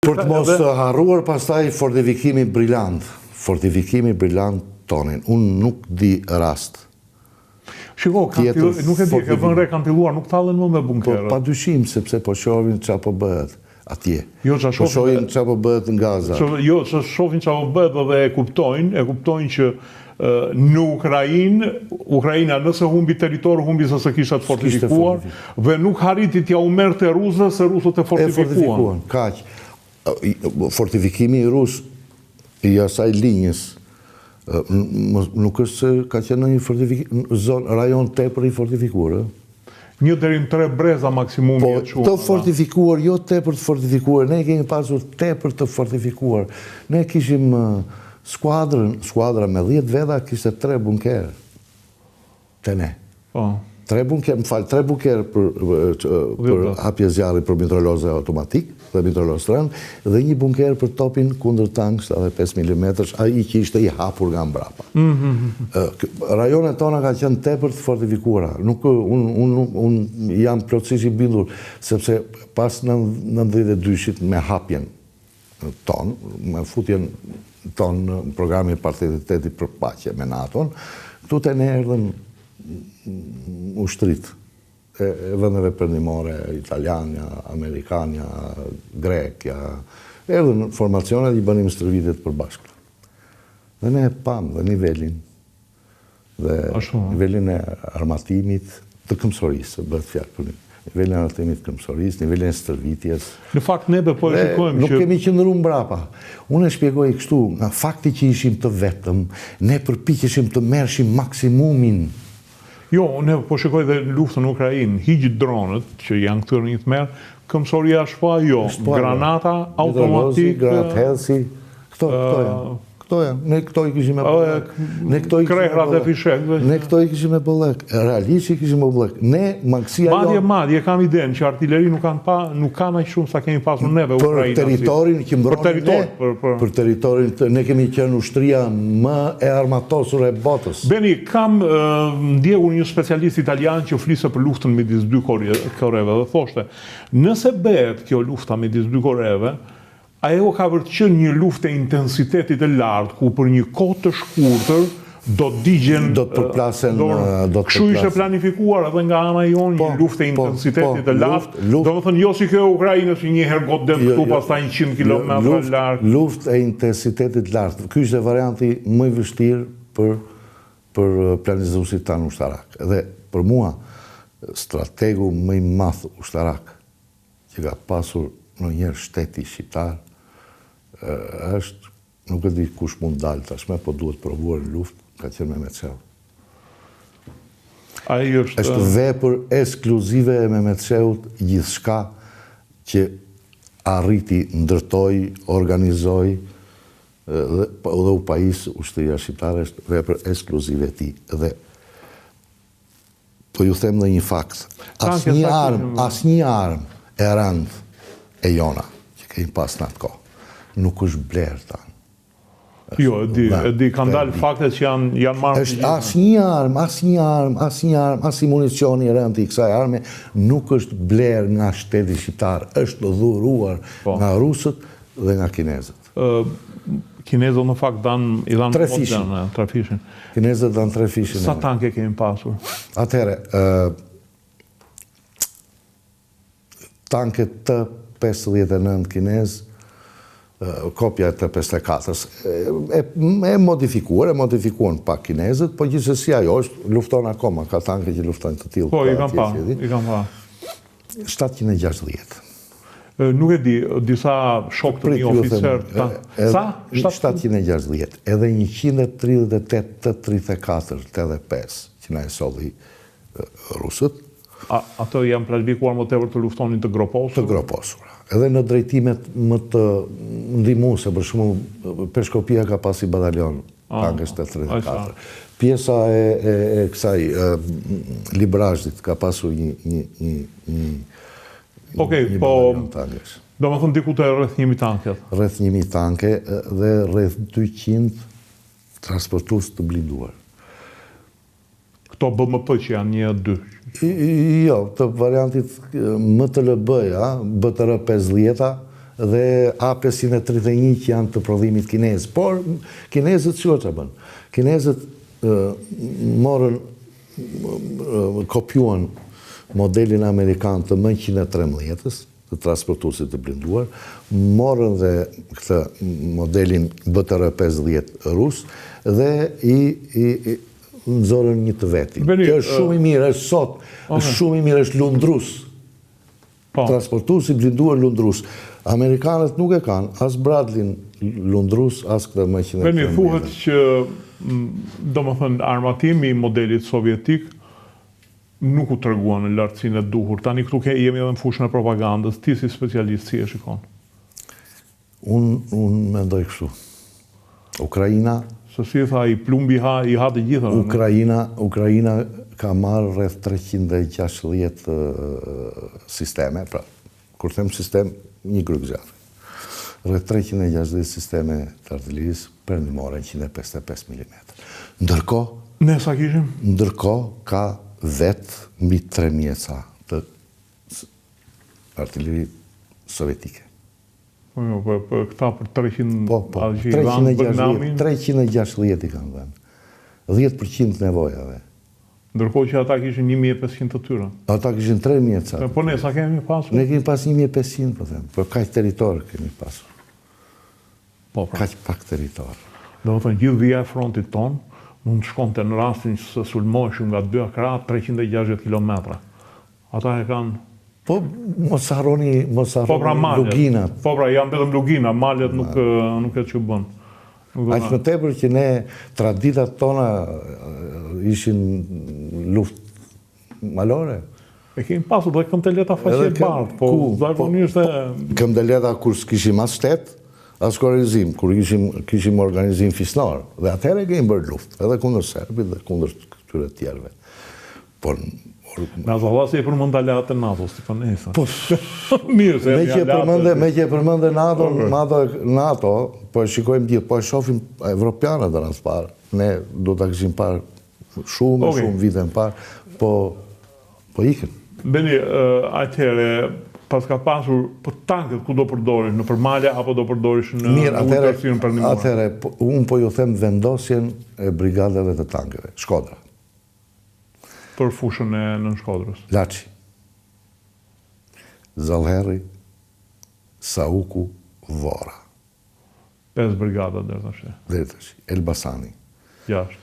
Për të mos harruar pastaj fortifikimi brillant. Fortifikimi brillant tonin. Unë nuk di rast. Shiko, nuk e di, e vënë re kanë filluar, nuk tallen më me bunkerët. Pa dyshim, sepse po shohin çfarë po bëhet atje. Jo, po shohin çfarë po bëhet në Gaza. Jo, që shohin çfarë po bëhet dhe e kuptojnë që në Ukraina nëse humbi territor, humbi se kisha të fortifikuar, dhe nuk hariti t'ja u merrte rusëve se rusët e fortifikuan. Kaq. Fortifikimi i rus i asaj linjës nuk është se ka qenë një rajon tepër i fortifikuar. 1 deri në 3 breza maksimumi e quhen. Të fortifikuar, jo tepër të fortifikuar. Ne kemi pasur tepër të fortifikuar. Ne kishim skuadra me 10 veta kishte 3 bunker. Te ne. 3 bunker për hapje zjarri për mitraillozë automatik dhe mitraillozë rënd, dhe 1 bunker për topin kundër tank 75 mm, ai që ishte i hapur nga mbrapa. Rajonet tona ka qenë tepër të fortifikuara. Unë jam plotësisht i bindur, sepse pas 92-shit me hapjen ton, me futjen ton në programin partneritetit për paqe me NATO-n, këtu te ne erdhën ushtrit e vendeve perëndimore, Italiania, Amerikania, Grekja, erdhën formacionet i bënim stërvitjet përbashkët. Dhe ne pam dhe nivelin e armatimit të këmbësorisë, bëhet fjalë për nivelin e armatimit të këmbësorisë, nivelin e stërvitjes. Në fakt neve po e shikojmë që nuk kemi qëndruar mbrapa. Unë e shpjegoj kështu, nga fakti që ishim të vetëm, ne përpiqeshim të merrshim maksimumin. Jo, ne po shikoj dhe luftën në Ukrainë, hiq dronët që janë këtu në një tmerr, këmbësoria shpa jo, granata automatik, granat helsi, këto janë. Ne këto i kishim me bollek. Krehrat e fishekëve. Ne këto i kishim me bollek. Realisht i kishim me bollek. Ne mangësia jo. Madje kam idenë që artilleri nuk kanë aq shumë sa kemi pasur neve Ukraina. Për territorin që mbronin ne. Për territorin ne kemi qenë ushtria më e armatosur e botës. Beni, kam ndjekur një specialist italian që flisë për luftën midis 2 Koreve dhe thoshte, nëse bëhet kjo lufta midis 2 Koreve, ajo ka vërtet qenë një luftë e intensitetit të lartë, ku për një kohë të shkurtër do të digjen, do të përplasen, kështu ishte planifikuar edhe nga ana jonë një luftë e intensitetit të lartë. Domethënë jo si kjo e Ukrainës që një herë godet këtu pastaj 100 kilometra larg. Luftë e intensitetit të lartë. Ky ishte varianti më i vështirë për planizuesit tanë ushtarak. Dhe për mua strategu më i madh ushtarak që ka pasur ndonjëherë shteti shqiptar është, nuk e di kush mund dalë tashme, po duhet provuar në luftë, ka qenë Mehmet Shehu. Është vepër ekskluzive e Mehmet Shehut gjithçka që arriti, ndërtoi, organizoi dhe u pajis ushtria shqiptare, është vepër ekskluzive e tij. Dhe po ju them edhe një fakt. Asnjë armë e rëndë e jona që kemi pas në atë kohë nuk është blerë tanë. Jo, e di, kanë dalë faktet që janë marrë. Asnjë armë, as i municioni i rëndë i kësaj arme nuk është blerë nga shteti shqiptar, është dhuruar nga rusët dhe nga kinezët. Kinezët në fakt i dhanë 3 fishin. Kinezët dhanë 3 fishin. Sa tanke kemi pasur? Atëherë, tanke T-59 kinez, kopja e T-54-s, e modifikuan pak kinezët, po gjithsesi ajo është lufton akoma, ka tanke që luftojnë të tillë. Po, i kam pa. 760. Nuk e di, disa shok të një oficer... Sa? 760. Edhe 138 T-34, T-5, që na e solli rusët. Ato janë planifikuar më tepër të luftonin të groposur? Të groposura. Edhe në drejtimet më të ndihmuese, për shembull, Peshkopia ka pasi batalion tankës T-34. Pjesa e kësaj Librazhit ka pasur një batalion tankës. Do më thënë diku të rreth 1000 tanket? Rreth 1000 tanke dhe rreth 200 transportues të blinduar. Këto BMP që janë 1-2? Jo, të variantit MTLB-ja, BTR 50-a dhe A531 që janë të prodhimit kinez. Por kinezët që bën? Kinezët morën, kopjuan modelin amerikan të M113-ës, të transportuesit të blinduar, morën dhe këtë modelin BTR-50 rus dhe i nëzorën një të veti. Kjo është shumë i mirë, është sot, është shumë i mirë, është lundrus. Transportuesi blinduar lundrus. Amerikanët nuk e kanë, as Bradley lundrus, as këtë M113. Beni, thuhet që, do më thënë, armatimi i modelit sovjetik nuk u treguan në lartësinë e duhur. Tani këtu jemi edhe në fushën e propagandës. Ti si specialist si e shikon? Unë mendoj kështu. Ukraina... Se si e tha, i plumbi i ha të gjitha. Ukraina ka marrë rreth 360 sisteme, pra, kur them sistem, një grup zjarri. Rreth 360 sisteme të artillerisë perëndimore 155 mm. Ndërkohë... Ne sa kishim? Ndërkohë ka vetë mbi 3 mjeca të artilleri sovjetike. Po, këta për 300... Po, 360 i kanë dhenë. 10% nevojave. Ndërkohë që ata kishin 1500 të tyra. Ata kishin 3 mjeca. Po ne, sa kemi pasur? Ne kemi pas 1500, po them. Po kaq territor kemi pasur. Kaq pak territor. Do të thënë, gjithë vija e frontit tonë, mund të shkonte në rastin që se sulmoheshin nga dy akrat 360 km. Ata e kanë... Po, mos harroni luginat. Po pra, janë vetëm lugina, malet nuk e që bënë. Aq më tepër që ne, traditat tona ishin luftë malore. E kemi pasur dhe këmbëleta faqe bardhë, po zakonisht e... Këmbëleta kur s'kishim as shtet, as korrizim, kur kishim organizim fisnar. Dhe atëherë kemi bërë luftë, edhe kundër serbit dhe kundër këtyre tjerëve. Por me azalla se e përmend aleat e NATO-s, ti për nesa. Po, mirë se me që e përmende NATO, po e shikojmë gjithë, po e shofim evropianët dhe nësë parë. Ne do të këshim parë shumë vite në parë, po ikën. Beni, atëhere, pas ka pasur për tankët ku do përdorish, në përmalja apo do përdorish në ujtërësirën përndimore? Atëhere, unë po ju them vendosjen e brigadeve të tankëve, Shkodra. Për fushën e në Shkodrës? Laçi, Zallherri, Sauku, Vora. 5 brigada deri tash. Elbasani. 6.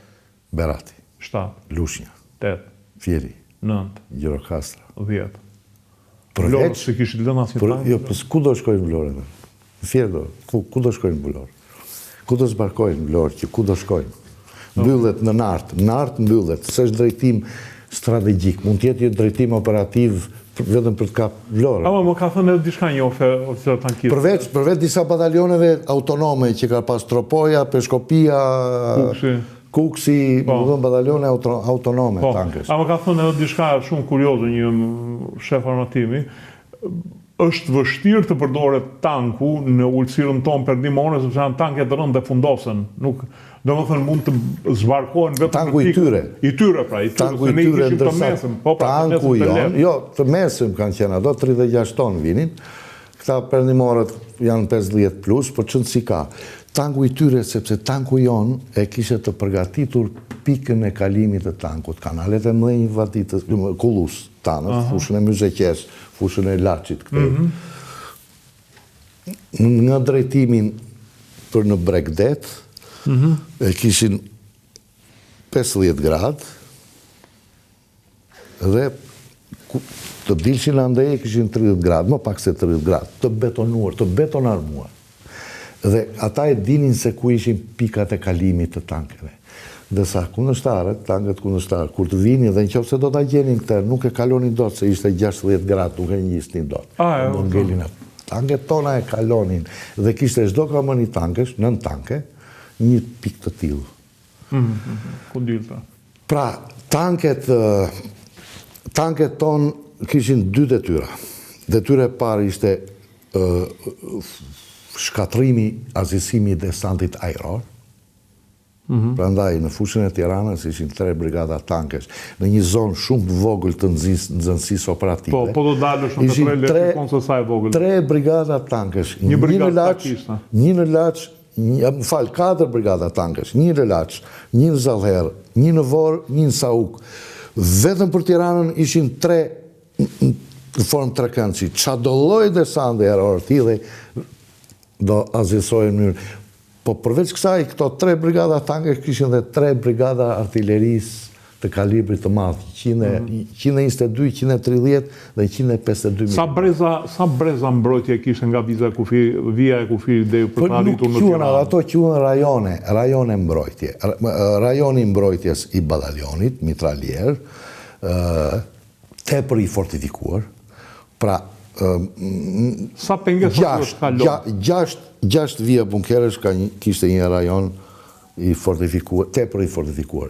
Berati. 7. Lushnja. 8. Fieri. 9. Gjirokastra. 10. Vlorë, se kishit lënë asnjë tank? Jo, ku do shkojnë Vlorë? Në Fieri, ku do shkojnë Vlorë? Ku do zbarkojnë Vlorë, që ku do shkojnë? Mbyllet në nartë mbyllet, s'është drejtim strategjik, mund t'jetë një drejtim operativ vetëm për të kapë Vlorë. Ama më ka thënë edhe diçka një oficer tankist. Përveç disa batalioneve autonome që ka pas Tropoja, Peshkopia, Kuksi, batalione autonome tankës. Ama ka thënë edhe diçka shumë kurioze një shef armatimi, është vështirë të përdoret tanku në ulësirën tonë perëndimore, sepse janë tanket të rëndë dhe fundosen. Do më thënë mund të zbarkohen vetëm tanku i tyre. I tyre, pra. Tanku i tyre, ndërsa tanku jonë, jo, të mesëm kanë qenë ato, 36 tonë vinin, këta perëndimorët janë 50 plus, por qënë si ka. Tanku i tyre, sepse tanku jonë e kishe të përgatitur pikën e kalimit të tankut. Kanalet e mëdhenj vatitës, Kullus, tanët, fushën e Myzeqes, fushën e Laçit këtë. Nga drejtimin për në Bregdet, e kishin 50 gradë dhe të dilshin andej e kishin 30 gradë, më pak se 30 gradë, të betonuar, të betonarmuar. Dhe ata e dinin se ku ishin pikat e kalimit të tankeve. Dhe sa kundërshtarët, tankët kundërshtarët, kur të vinin dhe në qofë se do të gjenin këtë, nuk e kalonin dot, se ishte 60 gradë, nuk e njistin dot. Do ngelin atë. Tanket tona e kalonin dhe kishte çdo kamën i tankësh, 9 tanke, një pikë të tillë. Ku dilta? Pra, tanket tonë kishin 2 detyra. Detyra e parë ishte shkatrimi, azisimi i desantit ajror. Prandaj në fushën e Tiranës ishin 3 brigada tankesh në një zonë shumë vogël të nxënësisë operative. Po do dalësh në të 3 lekë se sa e vogël. 3 brigada tankesh, Një brigadë një në Laç, 4 brigada tankesh, një në Laç, një në Zallher, një në Vorë, një në Sauk. Vetëm për Tiranën ishin 3 në formë trekëndësi. Qa do lloj desante error tillë do azilsojnë në mënyrë. Po përveç kësaj, këto 3 brigada tankesh kishin dhe 3 brigada artillerisë të kalibrit të madh, 122, 130 dhe 152 mm. Sa breza mbrojtje kishte nga vija e Kufirit deri për të arritur në Tiranë? Ato quhen rajone mbrojtje. Rajoni mbrojtjes i batalionit, mitralier, tepër i fortifikuar. Pra, sa pengesa është kalon? 6 vija bunkeresh kishte një rajon i fortifikuar, tepër i fortifikuar.